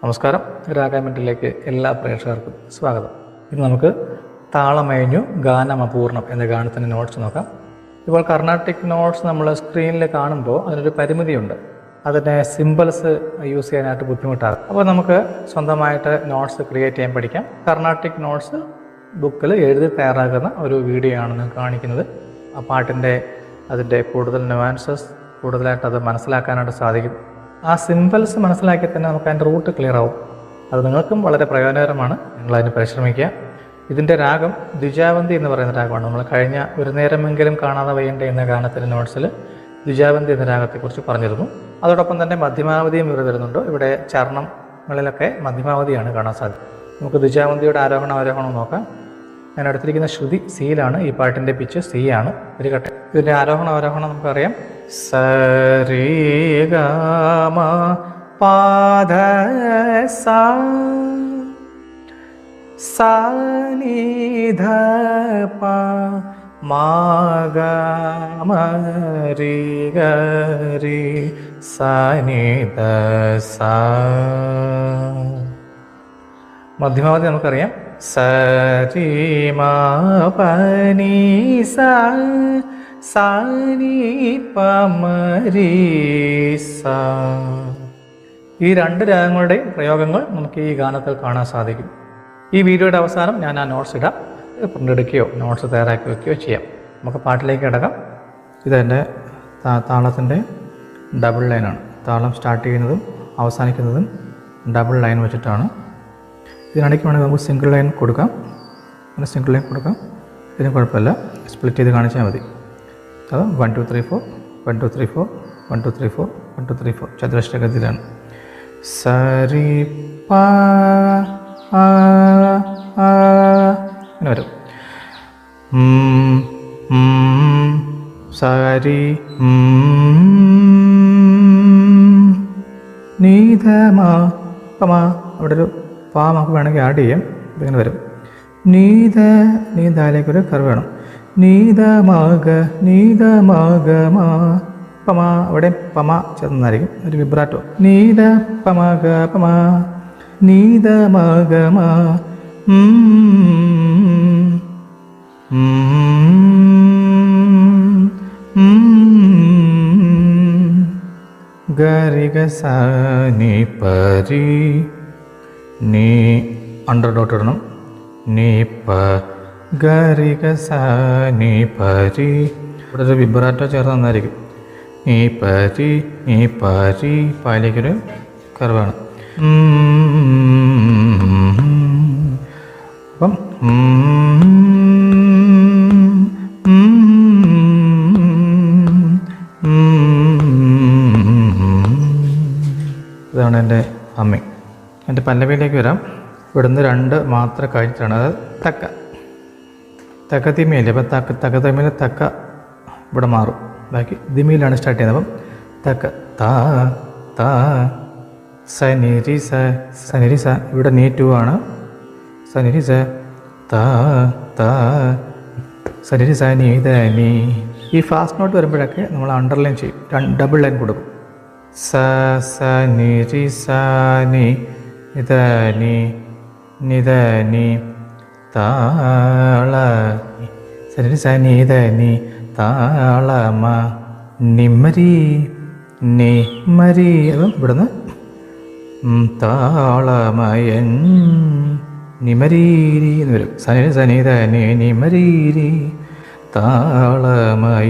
നമസ്കാരം. രാഗമെന്റിലേക്ക് എല്ലാ പ്രേക്ഷകർക്കും സ്വാഗതം. ഇന്ന് നമുക്ക് താളമയഞ്ഞു ഗാനം അപൂർണം എന്ന ഗാനത്തിൻ്റെ നോട്ട്സ് നോക്കാം. ഇപ്പോൾ കർണാട്ടിക് നോട്ട്സ് നമ്മൾ സ്ക്രീനിൽ കാണുമ്പോൾ അതിനൊരു പരിമിതിയുണ്ട്. അതിനെ സിമ്പിൾസ് യൂസ് ചെയ്യാനായിട്ട് ബുദ്ധിമുട്ടാകും. അപ്പോൾ നമുക്ക് സ്വന്തമായിട്ട് നോട്ട്സ് ക്രിയേറ്റ് ചെയ്യാൻ പഠിക്കാം. കർണാട്ടിക് നോട്ട്സ് ബുക്കിൽ എഴുതി തയ്യാറാക്കുന്ന ഒരു വീഡിയോ ആണ് ഞാൻ കാണിക്കുന്നത്. ആ പാട്ടിൻ്റെ അതിൻ്റെ കൂടുതൽ നുവാൻസസ് കൂടുതലായിട്ട് അത് മനസ്സിലാക്കാനായിട്ട് സാധിക്കും. ആ സിമ്പിൾസ് മനസ്സിലാക്കി തന്നെ നമുക്ക് അതിൻ്റെ റൂട്ട് ക്ലിയർ ആവും. അത് നിങ്ങൾക്കും വളരെ പ്രയോജനകരമാണ്. നിങ്ങളതിന് പരിശ്രമിക്കുക. ഇതിൻ്റെ രാഗം ദ്വിജാവന്തി എന്ന് പറയുന്ന രാഗമാണ്. നമ്മൾ കഴിഞ്ഞ ഒരു നേരമെങ്കിലും കാണാതെ വയ്യണ്ട എന്ന ഗാനത്തിൻ്റെ നോട്ട്സിൽ ദ്വിജാവന്തി എന്ന രാഗത്തെക്കുറിച്ച് പറഞ്ഞിരുന്നു. അതോടൊപ്പം തന്നെ മധ്യമാവധിയും ഇവിടെ വരുന്നുണ്ട്. ഇവിടെ ചരണങ്ങളിലൊക്കെ മധ്യമാവധിയാണ് കാണാൻ സാധിക്കും. നമുക്ക് ദ്വിജാവന്തിയുടെ ആരോഹണം അവരോഹണം നോക്കാം. ഞാൻ എടുത്തിരിക്കുന്ന ശ്രുതി സിയിലാണ്. ഈ പാട്ടിൻ്റെ പിച്ച് സി ആണ്. ഒരു കട്ടെ. ഇതിൻ്റെ ആരോഹണം അവരോഹണം നമുക്കറിയാം. സരി ഗമ പാദ സാ നി ധ പ മാ ഗ മ രി ഗ രി സ നി ധ സ. മധ്യമാവധി നമുക്കറിയാം. സരി മ പ നി സ സ നി പ മ രി സ. ഈ രണ്ട് രാഗങ്ങളുടെയും പ്രയോഗങ്ങൾ നമുക്ക് ഈ ഗാനത്തിൽ കാണാൻ സാധിക്കും. ഈ വീഡിയോയുടെ അവസാനം ഞാൻ ആ നോട്ട്സ് ഇടാം. പ്രിൻ്റ് എടുക്കുകയോ നോട്ട്സ് തയ്യാറാക്കി വയ്ക്കുകയോ ചെയ്യാം. നമുക്ക് പാട്ടിലേക്ക് കിടക്കാം. ഇതെൻ്റെ താളത്തിൻ്റെ ഡബിൾ ലൈനാണ്. താളം സ്റ്റാർട്ട് ചെയ്യുന്നതും അവസാനിക്കുന്നതും ഡബിൾ ലൈൻ വെച്ചിട്ടാണ്. ഇതിനിടയ്ക്ക് വേണമെങ്കിൽ നമുക്ക് സിംഗിൾ ലൈൻ കൊടുക്കാം. അങ്ങനെ സിംഗിൾ ലൈൻ കൊടുക്കാം. ഇതിന് കുഴപ്പമില്ല. സ്പ്ലിറ്റ് ചെയ്ത് കാണിച്ചാൽ മതി. അത് 1 2 3 4 1 2 3 4 1 2 3 4 1 2 3 4 ചതുരശ്രഗതിയിലാണ്. സരി പ ആ അങ്ങനെ വരും. സരി നീധമാ പമാ. അവിടെ ഒരു പാ നമുക്ക് വേണമെങ്കിൽ ആഡ് ചെയ്യാം. ഇതിങ്ങനെ വരും. നീതാലേക്കൊരു കർവ് വേണം. നീതമാക മാ പമാ. അവിടെ പമ ചേർന്നായിരിക്കും ഒരു വിബ്രാറ്റോ. നീത പമാക പമാ നീതമാക മാ ഗരിക സ നി പരി നീ അണ്ടർ ഡോട്ട് ഇടണം. നീ പ ഗരിക സ നി പരി. ഇവിടെ ഒരു വിബ്രാറ്റോ ചേർന്ന് നന്നായിരിക്കും. നീ പരി പാലിലേക്കൊരു കർവാണ്. അപ്പം ഇതാണ് എൻ്റെ അമ്മ. എൻ്റെ പല്ലവിയിലേക്ക് വരാം. ഇവിടുന്ന് രണ്ട് മാത്രം കഴിഞ്ഞിട്ടാണ്. അത് തക്ക തിമിയല്ലേ. അപ്പം തക്ക തിമിയിൽ തക്ക ഇവിടെ മാറും. ബാക്കി ദിമിയിലാണ് സ്റ്റാർട്ട് ചെയ്യുന്നത്. അപ്പം തക്ക താ താ സനിരി സനിരി സ. ഇവിടെ നീ 2 ആണ്. സനിരി സ താ താ സനിരി സ നീ ദ നീ. ഈ ഫാസ്റ്റ് നോട്ട് വരുമ്പോഴൊക്കെ നമ്മൾ അണ്ടർലൈൻ ചെയ്യും. ഡബിൾ ലൈൻ കൊടുക്കും. സ സ നി രി സ നി നിധ നി നിധ നി താള സരി സ നിധ നി താളമ നിമരി നിമരി. അപ്പം ഇവിടുന്ന് താളമയൻ നിമരീരി എന്ന് വരും. സനി സനിധ നി നിമരീരി താളമയഞ്ഞു.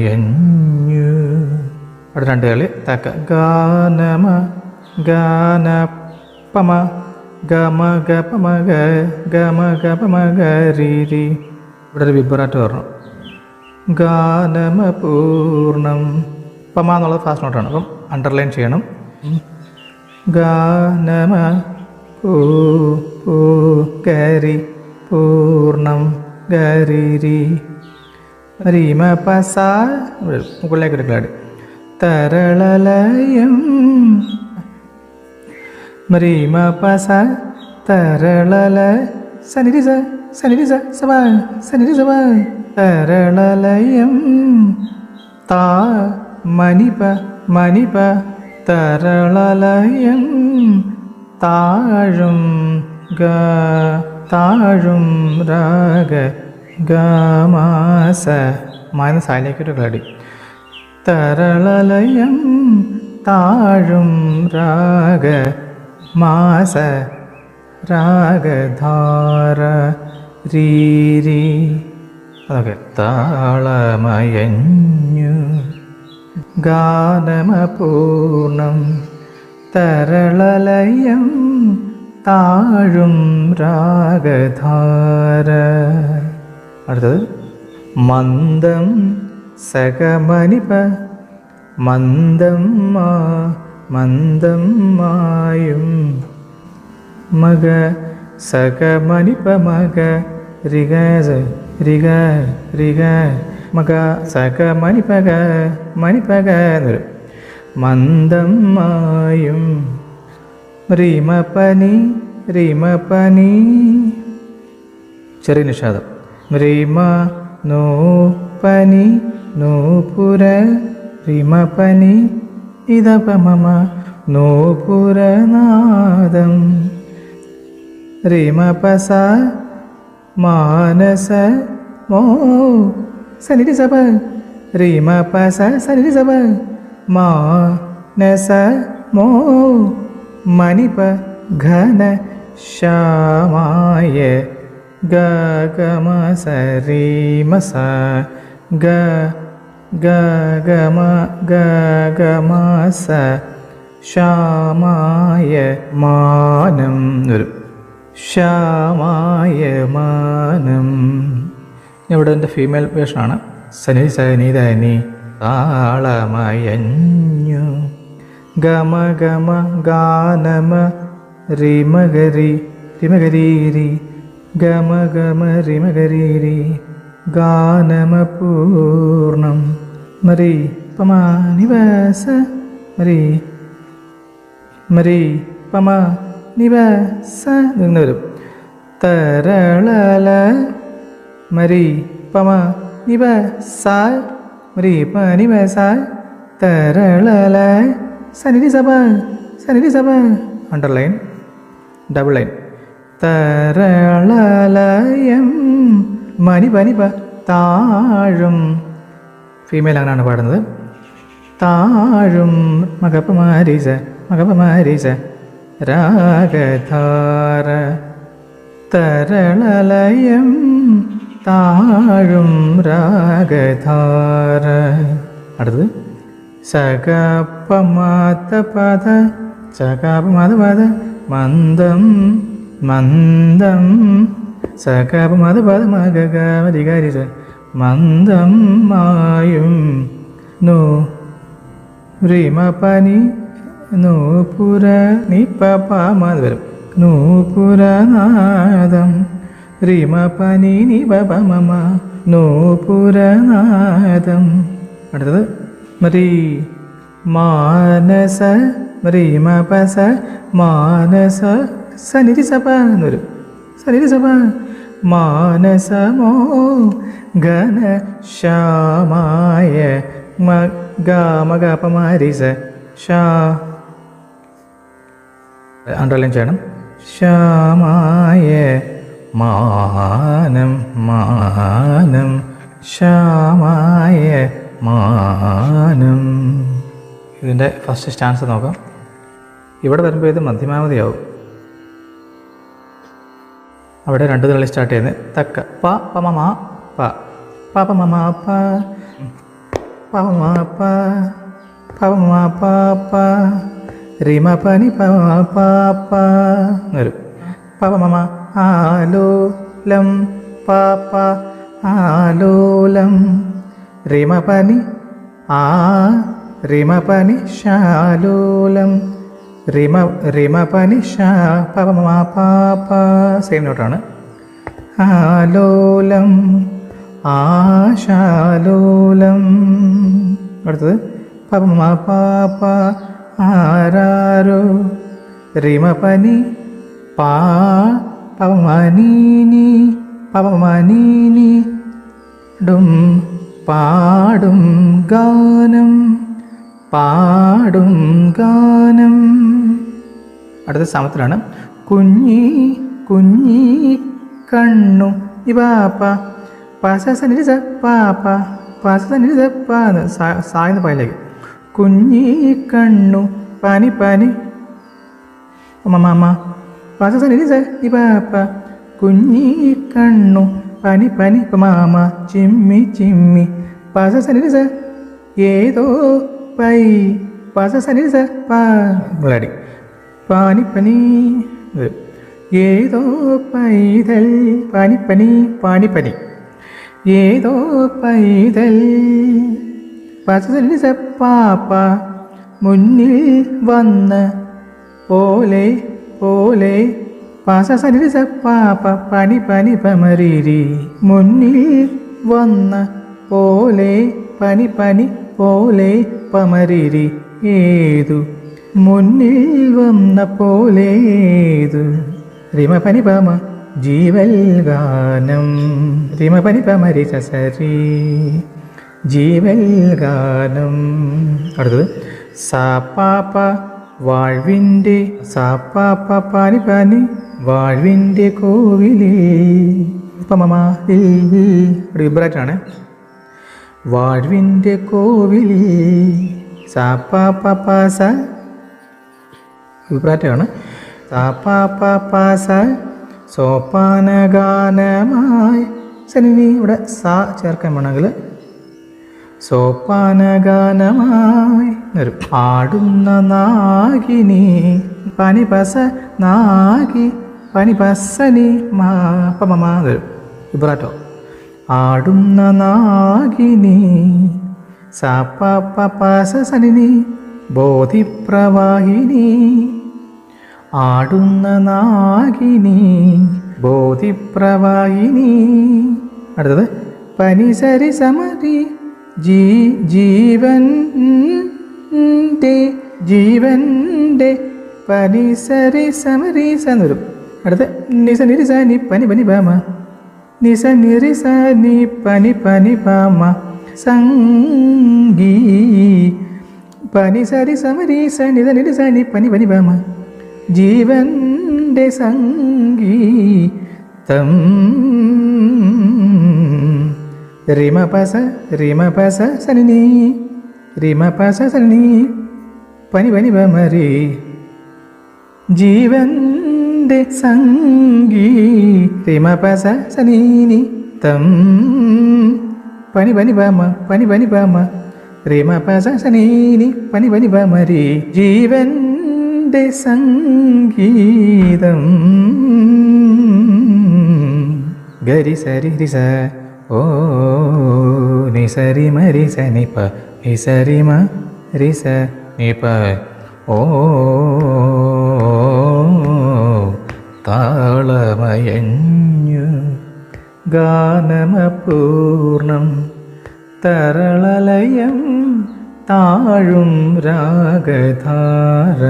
അവിടെ രണ്ട് കളി. തക്ക ഗാനമ ഗാന പമ ഗമ ഗ പമ ഗ ഗമ ഗ പമ ഗ രി രി. ഇവിടെ ഒരു വിബ്രാറ്റോ വരണം. ഗാനമ പൂർണ്ണം. പമ എന്നുള്ളത് ഫാസ്റ്റ് നോട്ടാണ്. അപ്പം അണ്ടർലൈൻ ചെയ്യണം. ഗാനമ പൂ ഗരി പൂർണ്ണം ഗരി രി രീമ പസ. മുകളിലേക്ക് ഒരു ക്ലാഡ്. തരളലയം മരീമ പസ തരളല സനിരി സ സനിരി സ സഭ സനിരി സഭ തരളലയം താ മണിപ മണിപ തരളലയം താഴും ഗ താഴും രാഗ ഗമാസ മാന സായിലേക്കൊരു കളടി തരളലയം താഴും രാഗ മാസ രാഗധാര രീരി അതൊക്കെ താളമയഞ്ഞു ഗാനമപൂർണം തരളലയം താഴും രാഗധാര. അടുത്തത് മന്ദം സകമനിപ മന്ദം മന്ദം മായും മഗ സകമനിപ മഗ രിഗ രിഗ രിഗ മഗ സകമനിപക മനിപക എന്നൊരു മന്ദം മായും റീമപനി റീമപനി ചെറിയ നിഷാദം റീമ നോ പനി നൂപുര റീമപനി ഇതപമമ നൂപുരനാദം റീമപസ മാനസ മോ സനിധി സഭ റീമപസ സനിധി സഭ മാനസ മോ മണിപ ഘന ശ്യാമായ ഗമ സരീമസ ഗമ ഗമസ ശ്യാമായ മാനം ഒരു ശ്യാമായ മാനം. ഇവിടെ എൻ്റെ ഫീമെയിൽ വേഷനാണ്. സനി സനിധനി താളമയഞ്ഞു ഗമ ഗമ ഗാനമ റിമഗരി റിമഗരീരി ഗമ ഗമ റിമഗരീരി ഗാനമപൂർണം മരി പമ നിവാസ മരി മരി പമ നിവാസ നിന്ന് വരും തരളല മരി പമ നിവാസ മരി പ നിവാസ തരളല സനിധി സഭ അണ്ടർലൈൻ ഡബിൾ ലൈൻ തരളലയം മണിപനിപ താഴും ഫീമെയിൽ അങ്ങനെയാണ് പാടുന്നത്. താഴും മകപമാരീസ രാഗധാര തരളലയം താഴും രാഗധാര. അടുത്തത് സകപമാതപദ സകപമാതപദ മന്ദം മന്ദം സകപമാതപദ മഗഗമരിഗരിസ മന്ദം മായും നോ റിമപനി നൂപുര നിപപമ വരും നൂപുരനാദം റിമപനി നിപപമ നൂപുരനാദം. അടുത്തത് മരി മാനസ മരീമപസ മാനസ സനിധി സഭ എന്ന് വരും സനിധി സഭ മാനസമോ ഘന ശ്യാമായ ഗാമഗപമാരിസ ഷാ അണ്ടർലൈൻ ചെയ്യണം ശ്യാമായ മാനം മാനം ശ്യാമായ മാനം. ഇതിൻ്റെ ഫസ്റ്റ് സ്റ്റാൻസ് നോക്കാം. ഇവിടെ വരുമ്പോൾ ഇത് മധ്യമാവധിയാവും. അവിടെ രണ്ട് തള്ളി സ്റ്റാർട്ട് ചെയ്യുന്നത് തക്ക പ പമ പ പമ പ പമ പ പമ പ പ റിമ പനി പമ പ പ വരും പമ ആലോലം പ പ ആലോലം റിമ പനി ആ റിമ പനി ശാലോലം റിമ പനി ഷാ പമ പ പ സെയിം നോട്ടാണ്. ആലോലം ആശാലോലം. അടുത്തത് പമ പ പ ആരാരോ റിമ പനി പാ പമനീനി പമനീനി ഡും പാടും ഗാനം പാടും ഗാനം. അടുത്ത സമത്തിലാണ്. കുഞ്ഞി കുഞ്ഞി കണ്ണു ഈ പാപ്പ പാസ സനി സ പാപ്പ പാസ സനി സ പാന്ന് സായുന്ന പായിലേക്ക്. കുഞ്ഞി കണ്ണു പനി പനി മാമ പാസ സനി സ ഈ പാപ്പ കുഞ്ഞി കണ്ണു പനി പനി മാമ ചിമ്മി ചിമ്മി പാസ സനി സ ഏതോ പൈ പാസ സനി സ പാടി പാനി പനി ഏതോ പൈതൽ പാനിപ്പനി പാനിപ്പനി ഏതോ പൈതൽ പാസ പാപ്പ മുന്നിൽ വന്ന പോലെ പോലെ പാസ പാപ്പ പനി പനി പമരീരി മുന്നിൽ വന്ന പോലെ പനി പനി പോലെ പമരീരി ഏതു മുന്നിൽ വന്ന പോലെ ഏതു റിമ പനി പമ ജീവൽ ഗാനം റിമ പനി പമ രി സരി ജീവൽ ഗാനം. അടുത്തത് സാപ്പാപ്പ വാഴ്വിൻ്റെ സാപ്പാപ്പ പാനി പാനി വാഴ്വിൻ്റെ കോവിലിൽ വിബ്രാറ്റാണ്. വാഴ്വിൻ്റെ കോവിലിൽ സാപ്പാപ്പ പാസ വിബ്രാറ്റാണ്. സാപ്പാപ്പാസ സോപ്പാനഗാനമായി സനി ഇവിടെ സാ ചേർക്കാൻ വേണമെങ്കിൽ സോപ്പാനഗാനമായി വരും. ആടുന്ന നാഗിനി പനിപസ നാഗി പനിപസനി മാപ്പമ വരും ഇബ്രാറ്റോ. ആടുന്ന നാഗിനി സാപ്പാപ്പാസ സനി ബോധിപ്രവാഹിനി ആടുന്ന നാഗിനി ബോധിപ്രവാഹിനി. അടുത്തത് പനിസരി സമരി ജീവൻ്റെ ജീവൻ്റെ പനിസരി സമരി എന്ന് വരും. അടുത്ത് നിസ നിരിസ നി പനി പനി പാമ നിസ നിരിസ നി പനി പനി പാമ സംഗീ പനിസരി സമരി സ നിസ നിരിസ നി പനി പനി പാമ ജീവൻ്റെ സംഗീതം. റിമ പസ സനി റിമ പസ സനി പനി പനി പമരി ജീവൻ്റെ സംഗീ റിമ പസ സനീനി തം പനി പനി പമ പനി പനി പമ റിമ പസ സനീനി പനി പനി പമരി ജീവൻ സംഗീതം. ഗരി സരി രിസ ഓ നിസരി മരി സനിപ നിസരി മ രിസ നിപ ഓ താളമയഞ്ഞു ഗാനമപൂർണം തരളലയം താഴും രാഗധാര.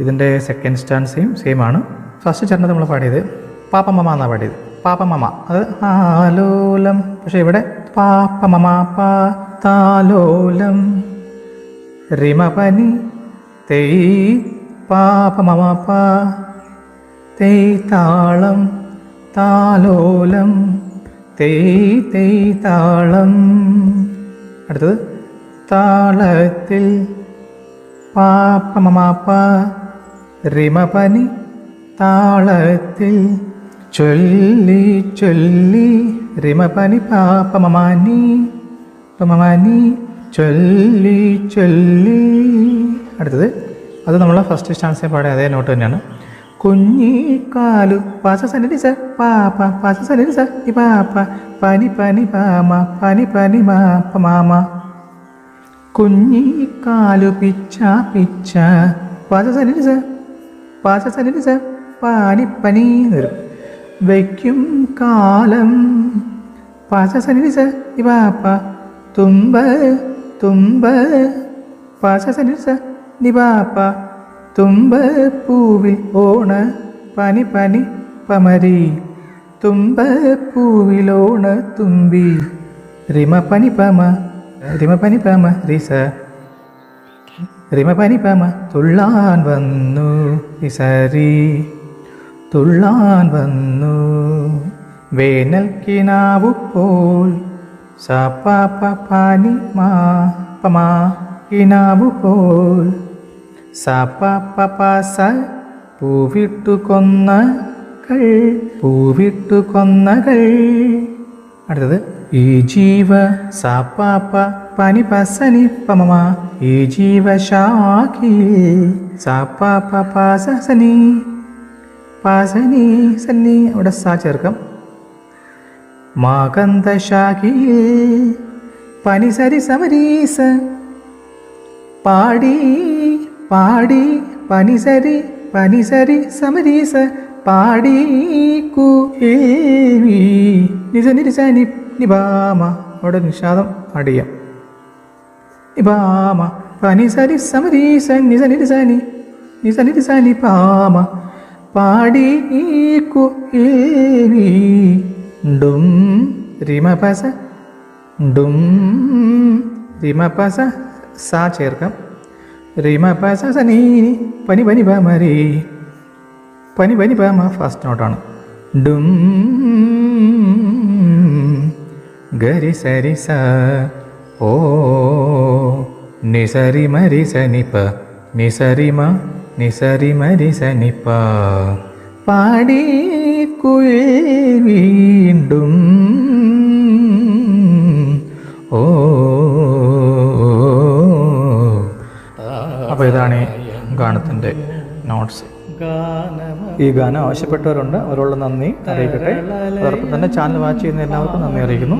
ഇതിൻ്റെ സെക്കൻഡ് സ്റ്റാൻസയും സെയിം ആണ്. ഫസ്റ്റ് ചരണത്തിൽ നമ്മൾ പാടിയത് പാപ്പമമ എന്നാണ് പാടിയത്. പാപ്പമമ അത് ആലോലം. പക്ഷേ ഇവിടെ പാപ്പമമ പാ താലോലം റിമ പനി തെയ് പാപ്പമമ പാ തെയ് താളം താലോലം തെയ് തെയ് താളം. അടുത്തത് താളത്തിൽ പാപ്പമമ റിമ പനി താളത്തിൽ ചൊല്ലി ചൊല്ലി റിമ പനി പാപ്പമമാനി പമമാനി ചൊല്ലി ചൊല്ലി. അടുത്തത് അത് നമ്മൾ ഫസ്റ്റ് സ്റ്റാൻസിൽ പാടിയ അതേ നോട്ട് തന്നെയാണ്. കുഞ്ഞിക്കാലു പാസ സനി സ പാപ്പ പാസ സനി സ ഈ പാപ്പ പനി പനി പാമ പനി പനി മാപ്പ മാമ. കുഞ്ഞിക്കാലു പിച്ച പിച്ച പാസ സനി സ പാസ സനി സ പാനി പനി വരും. വയ്ക്കും കാലം പാസ സനി സ ഈ പാപ്പ തുമ്പ തുമ്പ പാസ സനി സ നി പാപ്പ തുമ്പപ്പൂവിൽ ഓണ പനി പനി പമരി തുമ്പപ്പൂവിലോണ തുമ്പി റിമ പനി പമ റിസ റിമ പനി പമ തുള്ളാൻ വന്നു നിസരി തുള്ളാൻ വന്നു വേനൽ കിനാവു പോൽ സപ പനി മാ പമാ കിനാവു പോൽ സപ പസ പൂവിട്ടു കൊന്നകൾ പൂവിട്ടു കൊന്നകൾ. അടുത്തത് ഈ ജീവ സപ പനി പസനി പമമ ഈ ജീവശാഖി സപ പസനി പാസനി സന്നി അവിടെ സാ ചേർക്കാം. മാകന്തശാഖി പനിസരി സമരീസ പാടി പാടി പനിസരി പനിസരി സമരീസ പാടി കുവി നിജ നിരിസാനി നിബാമ അവിടെ നിഷാദം അടിയാം. നിബാമ പനിസരി സമരീസ നിജ നിരിസാനി പാമ പാടി കുവി ഡും റിമപസ ഡും റിമപസ സാ ചേർക്കാം. റിമപസ സനീനി പനി പനി പമരി പനി പനി പമ ഫസ്റ്റ് നോട്ടാണ്. ഡും ഗരി സരി സ ഓ നിസരി മരി സനിപ്പ നിസരിമ നിസരി മരി സനിപ്പ പാടി കുയിൽ വീണ്ടും ഓ. അപ്പോൾ ഇതാണ് ഈ ഗാനത്തിൻ്റെ നോട്ട്സ്. ഈ ഗാനം ആവശ്യപ്പെട്ടവരുണ്ട്, അവരോട് നന്ദി അറിയിക്കട്ടെ. അതോടൊപ്പം തന്നെ ചാനൽ വാച്ച് ചെയ്യുന്ന എല്ലാവർക്കും നന്ദി അറിയിക്കുന്നു.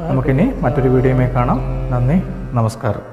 നമുക്കിനി മറ്റൊരു വീഡിയോയുമായി കാണാം. നന്ദി, നമസ്കാരം.